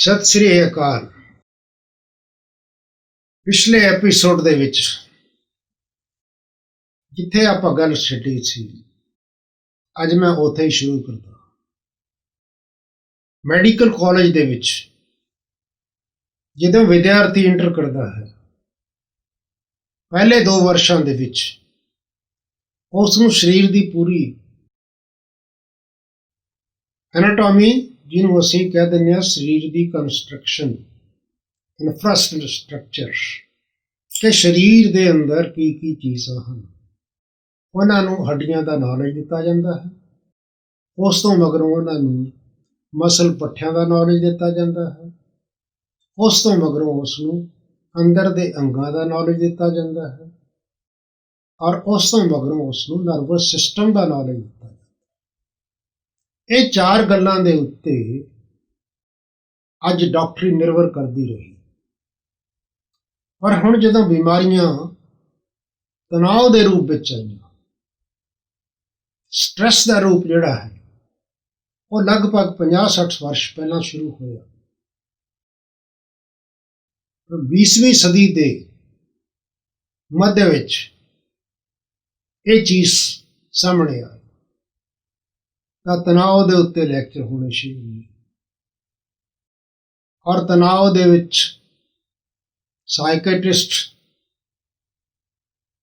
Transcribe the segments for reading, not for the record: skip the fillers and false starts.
ਸਤਿ ਸ੍ਰੀ ਅਕਾਲ। ਪਿਛਲੇ ਐਪੀਸੋਡ ਦੇ ਵਿੱਚ ਜਿੱਥੇ ਆਪਾਂ ਗੱਲ ਛੱਡੀ ਸੀ, ਅੱਜ ਮੈਂ ਉੱਥੇ ਹੀ ਸ਼ੁਰੂ ਕਰਦਾ। ਮੈਡੀਕਲ ਕਾਲਜ ਦੇ ਵਿੱਚ ਜਦੋਂ ਵਿਦਿਆਰਥੀ ਇੰਟਰ ਕਰਦਾ ਹੈ, ਪਹਿਲੇ 2 ਵਰਸ਼ਾਂ ਦੇ ਵਿੱਚ ਉਸ ਨੂੰ ਸਰੀਰ ਦੀ ਪੂਰੀ ਐਨਾਟੋਮੀ, ਜਿਹਨੂੰ ਅਸੀਂ ਕਹਿ ਦਿੰਦੇ ਹਾਂ ਸਰੀਰ ਦੀ ਕੰਸਟਰਕਸ਼ਨ, ਇਨਫਰਾਸਟ੍ਰਕਚਰ, ਕਿ ਸਰੀਰ ਦੇ ਅੰਦਰ ਕੀ ਕੀ ਚੀਜ਼ਾਂ ਹਨ, ਉਹਨਾਂ ਨੂੰ ਹੱਡੀਆਂ ਦਾ ਨੌਲੇਜ ਦਿੱਤਾ ਜਾਂਦਾ ਹੈ। ਉਸ ਤੋਂ ਮਗਰੋਂ ਉਹਨਾਂ ਨੂੰ ਮਸਲ ਪੱਠਿਆਂ ਦਾ ਨੌਲੇਜ ਦਿੱਤਾ ਜਾਂਦਾ ਹੈ। ਉਸ ਤੋਂ ਮਗਰੋਂ ਉਸ ਨੂੰ ਅੰਦਰ ਦੇ ਅੰਗਾਂ ਦਾ ਨੌਲੇਜ ਦਿੱਤਾ ਜਾਂਦਾ ਹੈ, ਔਰ ਉਸ ਤੋਂ ਮਗਰੋਂ ਉਸ ਨੂੰ ਨਰਵਸ ਸਿਸਟਮ ਦਾ ਨੌਲੇਜ ਦਿੱਤਾ ਜਾਂਦਾ ਹੈ। ਇਹ 4 ਗੱਲਾਂ ਦੇ ਉੱਤੇ ਅੱਜ ਡਾਕਟਰੀ ਨਿਰਭਰ ਕਰਦੀ ਰਹੀ। ਪਰ ਹੁਣ ਜਦੋਂ ਬਿਮਾਰੀਆਂ ਤਣਾਅ ਦੇ ਰੂਪ ਵਿੱਚ ਆਈਆਂ, ਸਟ੍ਰੈਸ ਦਾ ਰੂਪ ਜਿਹੜਾ ਹੈ ਉਹ ਲਗਭਗ 50-60 ਵਰਸ਼ ਪਹਿਲਾਂ ਸ਼ੁਰੂ ਹੋਇਆ। 20ਵੀਂ ਸਦੀ ਦੇ ਮੱਧ ਵਿੱਚ ਇਹ ਚੀਜ਼ ਸਾਹਮਣੇ ਆਈ ਤਾਂ ਤਣਾਅ ਦੇ ਉੱਤੇ ਲੈਕਚਰ ਹੋਣੇ ਸ਼ੁਰੂ ਹੋਏ, ਔਰ ਤਣਾਅ ਦੇ ਵਿੱਚ ਸਾਈਕੈਟ੍ਰਿਸਟ,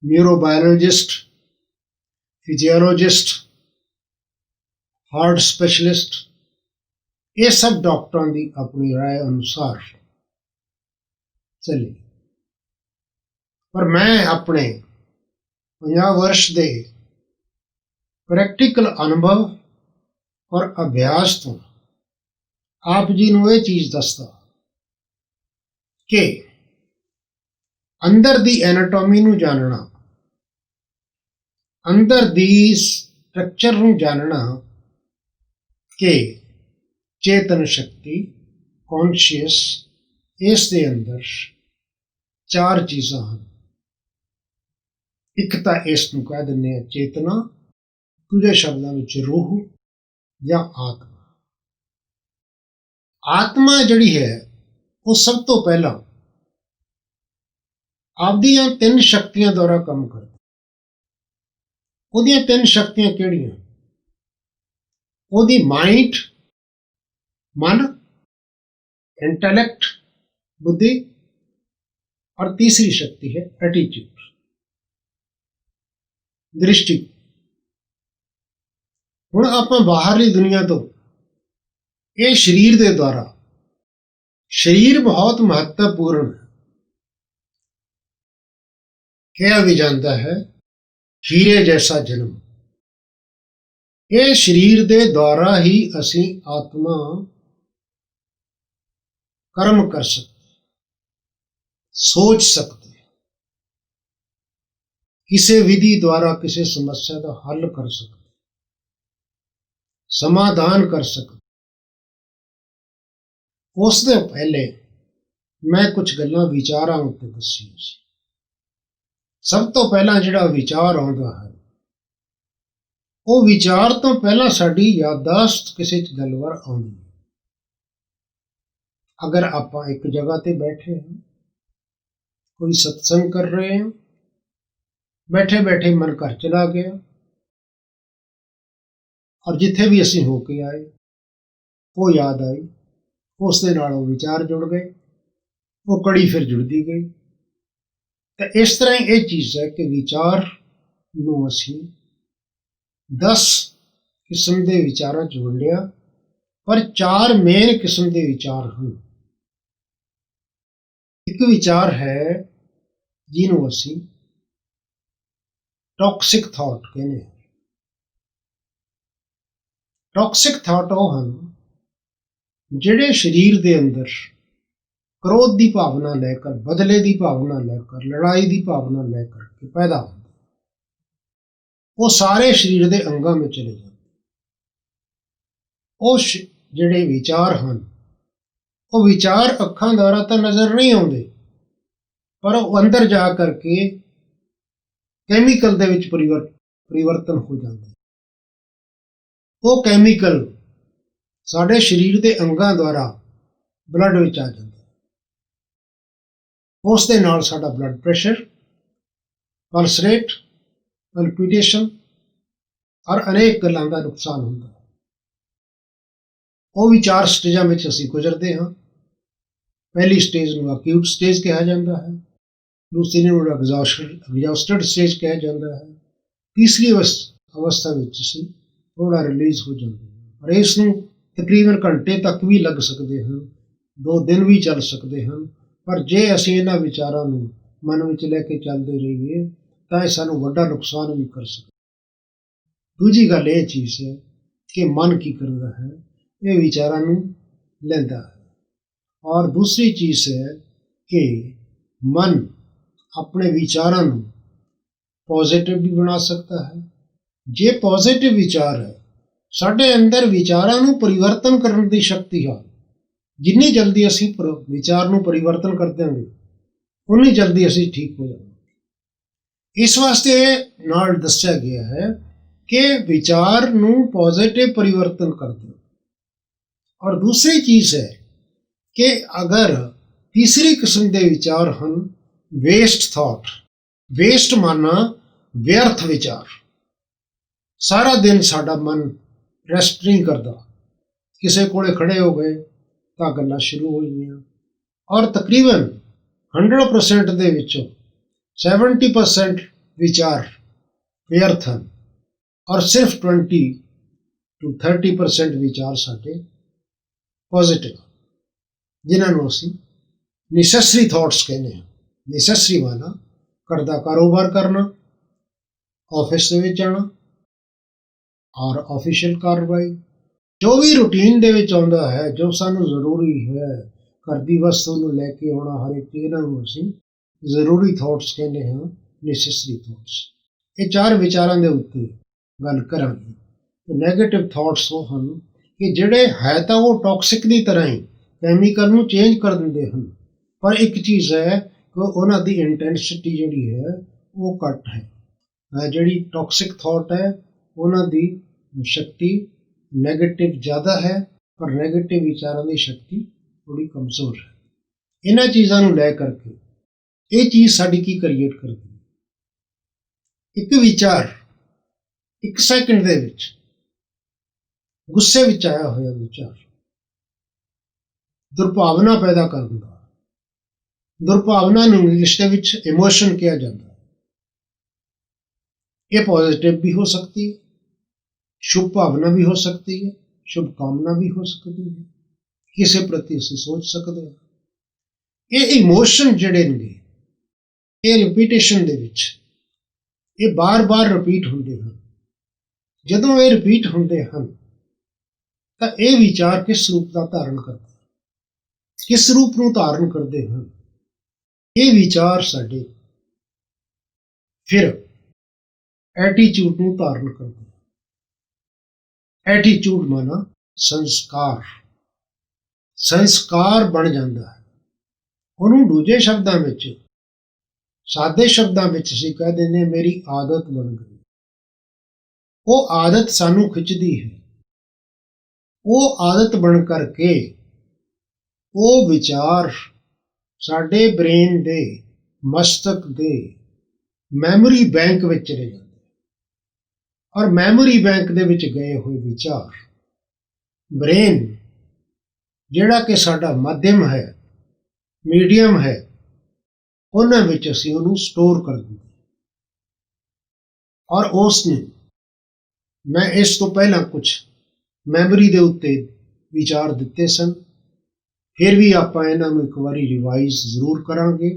ਨਿਊਰੋਬਾਇਓਲੋਜਿਸਟ, ਫਿਜ਼ੀਓਲੋਜਿਸਟ, ਹਾਰਟ ਸਪੈਸ਼ਲਿਸਟ, ਇਹ ਸਭ ਡਾਕਟਰਾਂ ਦੀ ਆਪਣੀ ਰਾਏ ਅਨੁਸਾਰ ਚੱਲੇ। ਪਰ ਮੈਂ ਆਪਣੇ 50 ਵਰਸ਼ ਦੇ ਪ੍ਰੈਕਟੀਕਲ ਅਨੁਭਵ ਔਰ ਅਭਿਆਸ ਤੋਂ ਆਪ ਜੀ ਨੂੰ ਇਹ ਚੀਜ਼ ਦੱਸਦਾ ਕਿ ਅੰਦਰ ਦੀ ਐਨਾਟੋਮੀ ਨੂੰ ਜਾਣਨਾ, ਅੰਦਰ ਦੀ ਸਟਰਕਚਰ ਨੂੰ ਜਾਣਨਾ, ਕਿ ਚੇਤਨ ਸ਼ਕਤੀ, ਕੌਨਸ਼ੀਅਸ, ਇਸ ਦੇ ਅੰਦਰ 4 ਚੀਜ਼ਾਂ ਹਨ। ਇੱਕ ਤਾਂ ਇਸ ਨੂੰ ਕਹਿ ਦਿੰਦੇ ਹਾਂ ਚੇਤਨਾ, ਦੂਜੇ ਸ਼ਬਦਾਂ ਵਿੱਚ ਰੂਹ ਜਾਂ ਆਤਮਾ। ਆਤਮਾ ਜਿਹੜੀ ਹੈ ਉਹ ਸਭ ਤੋਂ ਪਹਿਲਾਂ ਆਪਦੀਆਂ 3 ਸ਼ਕਤੀਆਂ ਦੁਆਰਾ ਕੰਮ ਕਰਦੀ। ਉਹਦੀਆਂ 3 ਸ਼ਕਤੀਆਂ ਕਿਹੜੀਆਂ? ਉਹਦੀ ਮਾਈਂਡ, ਮਨ, ਇੰਟੈਲੈਕਟ, ਬੁੱਧੀ, ਔਰ ਤੀਸਰੀ ਸ਼ਕਤੀ ਹੈ ਐਟੀਟਿਊਡ, ਦ੍ਰਿਸ਼ਟੀ। ਹੁਣ ਆਪਾਂ ਬਾਹਰਲੀ ਦੁਨੀਆ ਤੋਂ ਇਹ ਸਰੀਰ ਦੇ ਦੁਆਰਾ, ਸਰੀਰ ਬਹੁਤ ਮਹੱਤਵਪੂਰਨ ਹੈ। ਕਿਹਾ ਵੀ ਜਾਂਦਾ ਹੈ ਹੀਰੇ ਜੈਸਾ ਜਨਮ। ਇਹ ਸਰੀਰ ਦੇ ਦੁਆਰਾ ਹੀ ਅਸੀਂ ਆਤਮਾ ਕਰਮ ਕਰ ਸਕਦੇ, ਸੋਚ ਸਕਦੇ, ਕਿਸੇ ਵਿਧੀ ਦੁਆਰਾ ਕਿਸੇ ਸਮੱਸਿਆ ਦਾ ਹੱਲ ਕਰ ਸਕਦੇ, ਸਮਾਧਾਨ ਕਰ ਸਕਦੇ। ਉਸ ਦੇ ਪਹਿਲੇ ਮੈਂ ਕੁਝ ਗੱਲਾਂ ਵਿਚਾਰਾਂ ਉੱਤੇ ਦੱਸੀਆਂ ਸੀ। ਸਭ ਤੋਂ ਪਹਿਲਾਂ ਜਿਹੜਾ ਵਿਚਾਰ ਆਉਂਦਾ ਹੈ, ਉਹ ਵਿਚਾਰ ਤੋਂ ਪਹਿਲਾਂ ਸਾਡੀ ਯਾਦਾਸ਼ਤ ਕਿਸੇ ਗੱਲ ਵੱਲ ਆਉਂਦੀ ਹੈ। ਅਗਰ ਆਪਾਂ ਇੱਕ ਜਗ੍ਹਾ ਤੇ ਬੈਠੇ ਹਾਂ, ਕੋਈ ਸਤਸੰਗ ਕਰ ਰਹੇ ਹਾਂ, ਬੈਠੇ ਬੈਠੇ ਮਨ ਘਰ ਚਲਾ ਗਿਆ, ਔਰ ਜਿੱਥੇ ਵੀ ਅਸੀਂ ਹੋ ਕੇ ਆਏ ਉਹ ਯਾਦ ਆਈ, ਉਸ ਦੇ ਨਾਲ ਉਹ ਵਿਚਾਰ ਜੁੜ ਗਏ, ਉਹ ਕੜੀ ਫਿਰ ਜੁੜਦੀ ਗਈ। ਤਾਂ ਇਸ ਤਰ੍ਹਾਂ ਇਹ ਚੀਜ਼ ਹੈ ਕਿ ਵਿਚਾਰ ਨੂੰ ਅਸੀਂ 10 ਕਿਸਮ ਦੇ ਵਿਚਾਰਾਂ 'ਚ ਵੰਡਿਆ, ਪਰ 4 ਮੇਨ ਕਿਸਮ ਦੇ ਵਿਚਾਰ ਹਨ। ਇੱਕ ਵਿਚਾਰ ਹੈ ਜਿਹਨੂੰ ਅਸੀਂ ਟੌਕਸਿਕ ਥਾਟ ਕਹਿੰਦੇ ਹਾਂ। ਟੌਕਸਿਕ ਥਾਟ ਉਹ ਹਨ ਜਿਹੜੇ ਸਰੀਰ ਦੇ ਅੰਦਰ ਕ੍ਰੋਧ ਦੀ ਭਾਵਨਾ ਲੈ ਕਰ, ਬਦਲੇ ਦੀ ਭਾਵਨਾ ਲੈ ਕਰ, ਲੜਾਈ ਦੀ ਭਾਵਨਾ ਲੈ ਕਰਕੇ ਪੈਦਾ ਹੁੰਦੇ, ਉਹ ਸਾਰੇ ਸਰੀਰ ਦੇ ਅੰਗਾਂ ਵਿੱਚ ਚਲੇ ਜਾਂਦੇ। ਉਹ ਜਿਹੜੇ ਵਿਚਾਰ ਹਨ, ਉਹ ਵਿਚਾਰ ਅੱਖਾਂ ਦੁਆਰਾ ਤਾਂ ਨਜ਼ਰ ਨਹੀਂ ਆਉਂਦੇ, ਪਰ ਉਹ ਅੰਦਰ ਜਾ ਕਰਕੇ ਕੈਮੀਕਲ ਦੇ ਵਿੱਚ ਪਰਿਵਰਤਨ ਹੋ ਜਾਂਦੇ। ਉਹ ਕੈਮੀਕਲ ਸਾਡੇ ਸਰੀਰ ਦੇ ਅੰਗਾਂ ਦੁਆਰਾ ਬਲੱਡ ਵਿੱਚ ਆ ਜਾਂਦਾ। ਉਸ ਦੇ ਨਾਲ ਸਾਡਾ ਬਲੱਡ ਪ੍ਰੈਸ਼ਰ, ਪਲਸ ਰੇਟ, ਪਲਪੀਟੇਸ਼ਨ ਔਰ ਅਨੇਕ ਗੱਲਾਂ ਦਾ ਨੁਕਸਾਨ ਹੁੰਦਾ ਹੈ। ਉਹ ਵੀ 4 ਸਟੇਜਾਂ ਵਿੱਚ ਅਸੀਂ ਗੁਜ਼ਰਦੇ ਹਾਂ। ਪਹਿਲੀ ਸਟੇਜ ਨੂੰ ਅਕਿਊਟ ਸਟੇਜ ਕਿਹਾ ਜਾਂਦਾ ਹੈ, ਦੂਸਰੀ ਨੂੰ ਐਗਜ਼ੌਸਟਡ ਸਟੇਜ ਕਿਹਾ ਜਾਂਦਾ ਹੈ, ਤੀਸਰੀ ਅਵਸਥਾ ਵਿੱਚ ਅਸੀਂ ਥੋੜਾ ਰਿਲੀਜ਼ ਹੋ ਜਾਂਦੇ ਹਾਂ। ਪਰ ਇਸ ਨੂੰ ਤਕਰੀਬਨ ਘੰਟੇ ਤੱਕ ਵੀ ਲੱਗ ਸਕਦੇ ਹਨ, 2 ਦਿਨ ਵੀ ਚੱਲ ਸਕਦੇ ਹਨ। ਪਰ ਜੇ ਅਸੀਂ ਇਹਨਾਂ ਵਿਚਾਰਾਂ ਨੂੰ ਮਨ ਵਿੱਚ ਲੈ ਕੇ ਚੱਲਦੇ ਰਹੀਏ ਤਾਂ ਇਹ ਸਾਨੂੰ ਵੱਡਾ ਨੁਕਸਾਨ ਵੀ ਕਰ ਸਕਦਾ। ਦੂਜੀ ਗੱਲ ਇਹ ਚੀਜ਼ ਹੈ ਕਿ ਮਨ ਕੀ ਕਰਦਾ ਹੈ, ਇਹ ਵਿਚਾਰਾਂ ਨੂੰ ਲੈਂਦਾ ਹੈ। ਔਰ ਦੂਸਰੀ ਚੀਜ਼ ਹੈ ਕਿ ਮਨ ਆਪਣੇ ਵਿਚਾਰਾਂ ਨੂੰ ਪੋਜ਼ਿਟਿਵ ਵੀ ਬਣਾ ਸਕਦਾ ਹੈ। ਜੇ ਪੋਜ਼ਿਟਿਵ ਵਿਚਾਰ ਹੈ, ਸਾਡੇ ਅੰਦਰ ਵਿਚਾਰਾਂ ਨੂੰ ਪਰਿਵਰਤਨ ਕਰਨ ਦੀ ਸ਼ਕਤੀ ਹੈ। ਜਿੰਨੀ ਜਲਦੀ ਅਸੀਂ ਵਿਚਾਰ ਨੂੰ ਪਰਿਵਰਤਨ ਕਰ ਦਿਆਂਗੇ, ਉਨੀ ਜਲਦੀ ਅਸੀਂ ਠੀਕ ਹੋ ਜਾਵਾਂਗੇ। ਇਸ ਵਾਸਤੇ ਨਾਲ ਦੱਸਿਆ ਗਿਆ ਹੈ ਕਿ ਵਿਚਾਰ ਨੂੰ ਪੋਜ਼ਿਟਿਵ ਪਰਿਵਰਤਨ ਕਰ ਦਿਓ। ਔਰ ਦੂਸਰੀ ਚੀਜ਼ ਹੈ ਕਿ ਅਗਰ ਤੀਸਰੀ ਕਿਸਮ ਦੇ ਵਿਚਾਰ ਹਨ ਵੇਸਟ ਥਾਟ। ਵੇਸਟ ਮਾਨਾ ਵਿਅਰਥ ਵਿਚਾਰ। ਸਾਰਾ ਦਿਨ ਸਾਡਾ ਮਨ ਰੈਸਟ ਨਹੀਂ ਕਰਦਾ, ਕਿਸੇ ਕੋਲੇ ਖੜੇ ਹੋ ਗਏ ਤਾਂ ਗੱਲਾਂ ਸ਼ੁਰੂ ਹੋ ਗਈਆਂ। ਔਰ ਤਕਰੀਬਨ 100% ਦੇ ਵਿੱਚੋਂ 70% ਵਿਚਾਰ ਵਿਅਰਥ ਹਨ ਔਰ ਸਿਰਫ 20 to 30% ਵਿਚਾਰ ਸਾਡੇ ਪੋਜ਼ਿਟਿਵ, ਜਿਨ੍ਹਾਂ ਨੂੰ ਅਸੀਂ ਨੈਸੈਸਰੀ ਥਾਟਸ ਕਹਿੰਦੇ ਹਾਂ। ਨੈਸੈਸਰੀ ਮਾਨਾ ਘਰ ਦਾ ਕਾਰੋਬਾਰ ਕਰਨਾ, ਆਫਿਸ ਦੇ ਵਿੱਚ ਜਾਣਾ ਔਰ ਆਫੀਸ਼ੀਅਲ ਕਾਰਵਾਈ, ਜੋ ਵੀ ਰੂਟੀਨ ਦੇ ਵਿੱਚ ਆਉਂਦਾ ਹੈ, ਜੋ ਸਾਨੂੰ ਜ਼ਰੂਰੀ ਹੈ, ਘਰ ਦੀ ਵਸਤੂ ਨੂੰ ਲੈ ਕੇ ਆਉਣਾ, ਹਰ ਇੱਕ ਚੀਜ਼ ਨੂੰ ਅਸੀਂ ਜ਼ਰੂਰੀ ਥਾਟਸ ਕਹਿੰਦੇ ਹਾਂ, ਨੈਸੈਸਰੀ ਥਾਟਸ। ਇਹ 4 ਵਿਚਾਰਾਂ ਦੇ ਉੱਤੇ ਗੱਲ ਕਰਾਂਗੇ। ਨੈਗੇਟਿਵ ਥਾਟਸ ਉਹ ਹਨ ਕਿ ਜਿਹੜੇ ਹੈ ਤਾਂ ਉਹ ਟੌਕਸਿਕ ਦੀ ਤਰ੍ਹਾਂ ਹੀ ਕੈਮੀਕਲ ਨੂੰ ਚੇਂਜ ਕਰ ਦਿੰਦੇ ਹਨ, ਪਰ ਇੱਕ ਚੀਜ਼ ਹੈ ਕਿ ਉਹਨਾਂ ਦੀ ਇੰਟੈਂਸਿਟੀ ਜਿਹੜੀ ਹੈ ਉਹ ਘੱਟ ਹੈ। ਜਿਹੜੀ ਟੌਕਸਿਕ ਥਾਟ ਹੈ ਉਹਨਾਂ ਦੀ ਸ਼ਕਤੀ ਨੈਗੇਟਿਵ ਜ਼ਿਆਦਾ ਹੈ, ਪਰ ਨੈਗੇਟਿਵ ਵਿਚਾਰਾਂ ਦੀ ਸ਼ਕਤੀ ਥੋੜੀ ਕਮਜ਼ੋਰ ਹੈ। ਇਹਨਾਂ ਚੀਜ਼ਾਂ ਨੂੰ ਲੈ ਕਰਕੇ ਇਹ ਚੀਜ਼ ਸਾਡੀ ਕੀ ਕ੍ਰੀਏਟ ਕਰਦੀ ਹੈ? ਇੱਕ ਵਿਚਾਰ 1 ਸੈਕਿੰਡ ਦੇ ਵਿੱਚ ਗੁੱਸੇ ਵਿੱਚ ਆਇਆ ਹੋਇਆ ਵਿਚਾਰ ਦੁਰਭਾਵਨਾ ਪੈਦਾ ਕਰ ਦਿੰਦਾ। ਦੁਰਭਾਵਨਾ ਨੂੰ ਇੰਗਲਿਸ਼ ਦੇ ਵਿੱਚ ਇਮੋਸ਼ਨ ਕਿਹਾ ਜਾਂਦਾ ਹੈ। ਇਹ ਪੋਜ਼ਿਟਿਵ ਵੀ ਹੋ ਸਕਦੀ ਹੈ, ਸ਼ੁਭ ਭਾਵਨਾ ਵੀ ਹੋ ਸਕਦੀ ਹੈ, ਸ਼ੁਭ ਕਾਮਨਾ ਵੀ ਹੋ ਸਕਦੀ ਹੈ, ਕਿਸੇ ਪ੍ਰਤੀ ਅਸੀਂ ਸੋਚ ਸਕਦੇ ਹਾਂ। ਇਹ ਇਮੋਸ਼ਨ ਜਿਹੜੇ ਨੇ ਇਹ ਰਿਪੀਟੇਸ਼ਨ ਦੇ ਵਿੱਚ ਇਹ ਬਾਰ-ਬਾਰ ਰਿਪੀਟ ਹੁੰਦੇ ਹਨ। ਜਦੋਂ ਇਹ ਰਿਪੀਟ ਹੁੰਦੇ ਹਨ ਤਾਂ ਇਹ ਵਿਚਾਰ ਕਿਸ ਰੂਪ ਦਾ ਧਾਰਨ ਕਰਦੇ ਹਨ? ਕਿਸ ਰੂਪ ਨੂੰ ਧਾਰਨ ਕਰਦੇ ਹਨ? ਇਹ ਵਿਚਾਰ ਸਾਡੇ ਫਿਰ ਐਟੀਟਿਊਡ ਨੂੰ ਧਾਰਨ ਕਰਦੇ ਹਨ। ਐਟੀਟਿਊਡ ਮਾਨਾ ਸੰਸਕਾਰ। ਸੰਸਕਾਰ ਬਣ ਜਾਂਦਾ ਹੈ। ਉਹਨੂੰ ਦੂਜੇ ਸ਼ਬਦਾਂ ਵਿੱਚ, ਸਾਦੇ ਸ਼ਬਦਾਂ ਵਿੱਚ ਅਸੀਂ ਕਹਿ ਦਿੰਦੇ ਮੇਰੀ ਆਦਤ ਬਣ ਗਈ। ਉਹ ਆਦਤ ਸਾਨੂੰ ਖਿੱਚਦੀ ਹੈ। ਉਹ ਆਦਤ ਬਣ ਕਰਕੇ ਉਹ ਵਿਚਾਰ ਸਾਡੇ ਬ੍ਰੇਨ ਦੇ, ਮਸਤਕ ਦੇ ਮੈਮੋਰੀ ਬੈਂਕ ਵਿੱਚ ਚਲੇ ਜਾਂਦੇ। ਔਰ ਮੈਮੋਰੀ ਬੈਂਕ ਦੇ ਵਿੱਚ ਗਏ ਹੋਏ ਵਿਚਾਰ ਬ੍ਰੇਨ ਜਿਹੜਾ ਕਿ ਸਾਡਾ ਮਾਧਿਅਮ ਹੈ, ਮੀਡੀਅਮ ਹੈ, ਉਹਨਾਂ ਵਿੱਚ ਅਸੀਂ ਉਹਨੂੰ ਸਟੋਰ ਕਰ ਦਿੰਦੇ। ਔਰ ਉਸ ਨੂੰ ਮੈਂ ਇਸ ਤੋਂ ਪਹਿਲਾਂ ਕੁਝ ਮੈਮੋਰੀ ਦੇ ਉੱਤੇ ਵਿਚਾਰ ਦਿੱਤੇ ਸਨ, ਫਿਰ ਵੀ ਆਪਾਂ ਇਹਨਾਂ ਨੂੰ ਇੱਕ ਵਾਰੀ ਰਿਵਾਈਜ਼ ਜ਼ਰੂਰ ਕਰਾਂਗੇ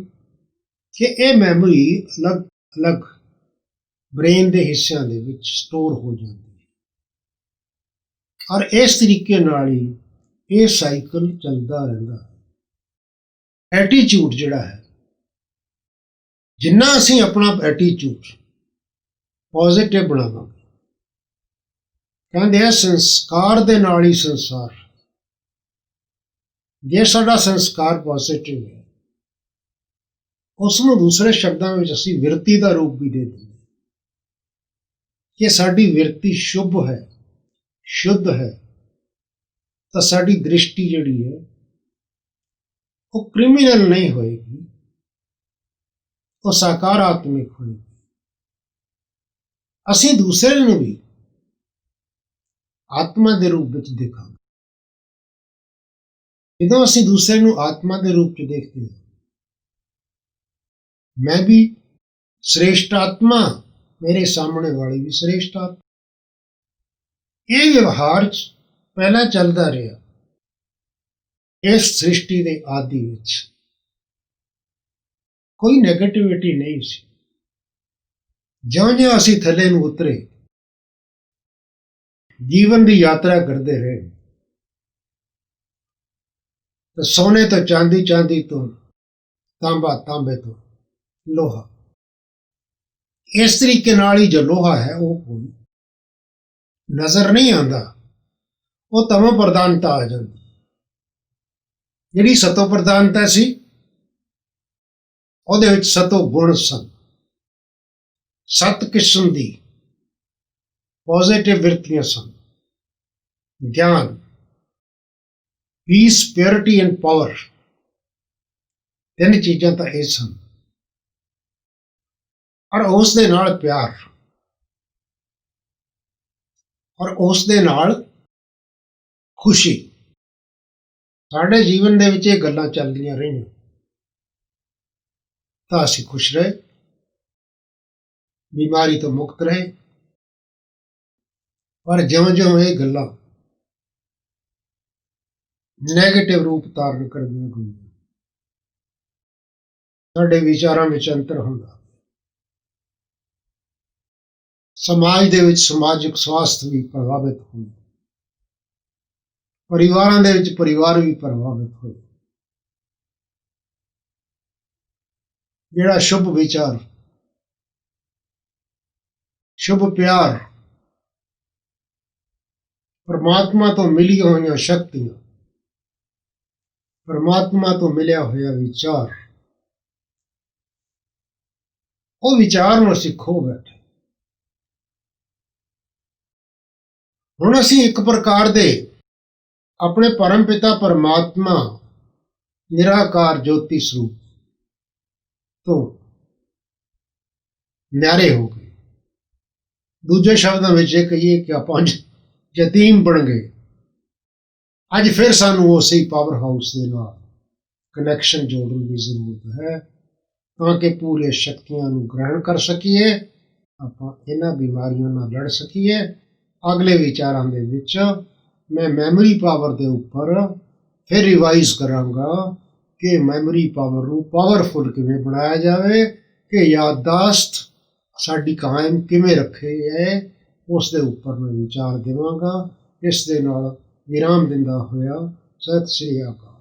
ਕਿ ਇਹ ਮੈਮੋਰੀ ਅਲੱਗ-ਅਲੱਗ ਬ੍ਰੇਨ ਦੇ ਹਿੱਸਿਆਂ ਦੇ ਵਿੱਚ ਸਟੋਰ ਹੋ ਜਾਂਦੀ ਹੈ। ਔਰ ਇਸ ਤਰੀਕੇ ਨਾਲ ਹੀ ਇਹ ਸਾਈਕਲ ਚੱਲਦਾ ਰਹਿੰਦਾ ਹੈ। ਐਟੀਟਿਊਡ ਜਿਹੜਾ ਹੈ, ਜਿੰਨਾ ਅਸੀਂ ਆਪਣਾ ਐਟੀਟਿਊਡ ਪੋਜ਼ਿਟਿਵ ਬਣਾਵਾਂਗੇ, ਕਹਿੰਦੇ ਆ ਸੰਸਕਾਰ ਦੇ ਨਾਲ ਹੀ ਸੰਸਾਰ। ਜੇ ਸਾਡਾ ਸੰਸਕਾਰ ਪੋਜ਼ਿਟਿਵ ਹੈ, ਉਸ ਨੂੰ ਦੂਸਰੇ ਸ਼ਬਦਾਂ ਵਿੱਚ ਅਸੀਂ ਵਿਰਤੀ ਦਾ ਰੂਪ ਵੀ ਦੇ ਦਿੰਦੇ ਕਿ ਸਾਡੀ ਵਿਰਤੀ ਸ਼ੁਭ ਹੈ, ਸ਼ੁੱਧ ਹੈ, ਤਾਂ ਸਾਡੀ ਦ੍ਰਿਸ਼ਟੀ ਜਿਹੜੀ ਹੈ ਉਹ ਕ੍ਰਿਮੀਨਲ ਨਹੀਂ ਹੋਏਗੀ, ਉਹ ਸਕਾਰਾਤਮਕ ਹੋਏਗੀ। ਅਸੀਂ ਦੂਸਰੇ ਨੂੰ ਵੀ ਆਤਮਾ ਦੇ ਰੂਪ ਵਿੱਚ ਦੇਖਾਂਗੇ। ਜਦੋਂ ਅਸੀਂ ਦੂਸਰੇ ਨੂੰ ਆਤਮਾ ਦੇ ਰੂਪ ਚ ਦੇਖਦੇ ਹਾਂ, ਮੈਂ ਵੀ श्रेष्ठ आत्मा, मेरे सामने वाली भी श्रेष्ठ आत्मा। ਇਹ ਵਿਵਹਾਰ ਪਹਿਲਾਂ ਚੱਲਦਾ ਰਿਹਾ ਇਸ ਸ੍ਰਿਸ਼ਟੀ ਦੇ ਆਦਿ ਵਿੱਚ। ਕੋਈ ਨੈਗੇਟਿਵਿਟੀ ਨਹੀਂ ਸੀ। ਜਿਉਂ-ਜਿਉਂ ਅਸੀਂ ਥੱਲੇ ਨੂੰ ਉਤਰੇ, ਜੀਵਨ ਦੀ ਯਾਤਰਾ ਕਰਦੇ ਰਹੇ, ਤਾਂ ਸੋਨੇ ਤੋਂ ਚਾਂਦੀ, ਚਾਂਦੀ ਤੋਂ ਤਾਂਬਾ, ਤਾਂਬੇ ਤੋਂ ਲੋਹਾ, ਇਸ ਤਰੀਕੇ ਨਾਲ ਹੀ ਜੋ ਲੋਹਾ ਹੈ ਉਹ ਕੋਈ ਨਜ਼ਰ ਨਹੀਂ ਆਉਂਦਾ, ਉਹ ਤਮੋ ਪ੍ਰਧਾਨਤਾ ਆ ਜਾਂਦੀ। ਜਿਹੜੀ ਸਤੋ ਪ੍ਰਧਾਨਤਾ ਸੀ, ਉਹਦੇ ਵਿੱਚ ਸਤੋ ਗੁਣ ਸਨ, 7 ਕਿਸਮ ਦੀ ਪੋਜ਼ਿਟਿਵ ਵਿਰਤੀਆਂ ਸਨ। ਗਿਆਨ, ਪੀਸ, ਪਿਓਰਿਟੀ ਐਂਡ ਪਾਵਰ, 3 ਚੀਜ਼ਾਂ ਤਾਂ ਇਹ ਸਨ। ਔਰ ਉਸ ਦੇ ਨਾਲ ਪਿਆਰ, ਔਰ ਉਸ ਦੇ ਨਾਲ ਖੁਸ਼ੀ। ਸਾਡੇ ਜੀਵਨ ਦੇ ਵਿੱਚ ਇਹ ਗੱਲਾਂ ਚੱਲਦੀਆਂ ਰਹੀਆਂ ਤਾਂ ਅਸੀਂ ਖੁਸ਼ ਰਹੇ, ਬਿਮਾਰੀ ਤੋਂ ਮੁਕਤ ਰਹੇ। ਪਰ ਜਿਉਂ-ਜਿਉਂ ਇਹ ਗੱਲਾਂ ਨੈਗੇਟਿਵ ਰੂਪ ਧਾਰਨ ਕਰਦੀਆਂ ਗਈਆਂ, ਸਾਡੇ ਵਿਚਾਰਾਂ ਵਿੱਚ ਅੰਤਰ ਹੁੰਦਾ, ਸਮਾਜ ਦੇ ਵਿੱਚ ਸਮਾਜਿਕ ਸਵਾਸਥ ਵੀ ਪ੍ਰਭਾਵਿਤ ਹੋਈ, ਪਰਿਵਾਰਾਂ ਦੇ ਵਿੱਚ ਪਰਿਵਾਰ ਵੀ ਪ੍ਰਭਾਵਿਤ ਹੋਏ। ਜਿਹੜਾ ਸ਼ੁਭ ਵਿਚਾਰ, ਸ਼ੁਭ ਪਿਆਰ, ਪਰਮਾਤਮਾ ਤੋਂ ਮਿਲੀਆਂ ਹੋਈਆਂ ਸ਼ਕਤੀਆਂ, ਪਰਮਾਤਮਾ ਤੋਂ ਮਿਲਿਆ ਹੋਇਆ ਵਿਚਾਰ, ਉਹ ਵਿਚਾਰ ਨੂੰ ਅਸੀਂ ਖੋ ਬੈਠੇ। ਹੁਣ ਅਸੀਂ ਇੱਕ ਪ੍ਰਕਾਰ ਦੇ ਆਪਣੇ ਪਰਮ ਪਿਤਾ ਪਰਮਾਤਮਾ ਨਿਰਾਕਾਰ ਜੋਤੀ ਸਰੂਪ ਤੋਂ ਨਿਆਰੇ ਹੋ ਗਏ। ਦੂਜੇ ਸ਼ਬਦਾਂ ਵਿੱਚ ਇਹ ਕਹੀਏ ਕਿ ਆਪਾਂ ਯਤੀਮ ਬਣ ਗਏ। ਅੱਜ ਫਿਰ ਸਾਨੂੰ ਉਸੇ ਪਾਵਰ ਹਾਊਸ ਦੇ ਨਾਲ ਕਨੈਕਸ਼ਨ ਜੋੜਨ ਦੀ ਜ਼ਰੂਰਤ ਹੈ ਤਾਂ ਕਿ ਪੂਰੀਆਂ ਸ਼ਕਤੀਆਂ ਨੂੰ ਗ੍ਰਹਿਣ ਕਰ ਸਕੀਏ, ਆਪਾਂ ਇਹਨਾਂ ਬਿਮਾਰੀਆਂ ਨਾਲ ਲੜ ਸਕੀਏ। ਅਗਲੇ ਵਿਚਾਰਾਂ ਦੇ ਵਿੱਚ ਮੈਂ ਮੈਮਰੀ ਪਾਵਰ ਦੇ ਉੱਪਰ ਫਿਰ ਰਿਵਾਈਜ਼ ਕਰਾਂਗਾ ਕਿ ਮੈਮਰੀ ਪਾਵਰ ਨੂੰ ਪਾਵਰਫੁਲ ਕਿਵੇਂ ਬਣਾਇਆ ਜਾਵੇ, ਕਿ ਯਾਦਦਾਸ਼ਤ ਸਾਡੀ ਕਾਇਮ ਕਿਵੇਂ ਰੱਖੇ ਹੈ, ਉਸ ਦੇ ਉੱਪਰ ਮੈਂ ਵਿਚਾਰ ਦੇਵਾਂਗਾ। ਇਸ ਦੇ ਨਾਲ ਵਿਰਾਮ ਦਿੰਦਾ ਹੋਇਆ ਸਤਿ ਸ੍ਰੀ ਅਕਾਲ।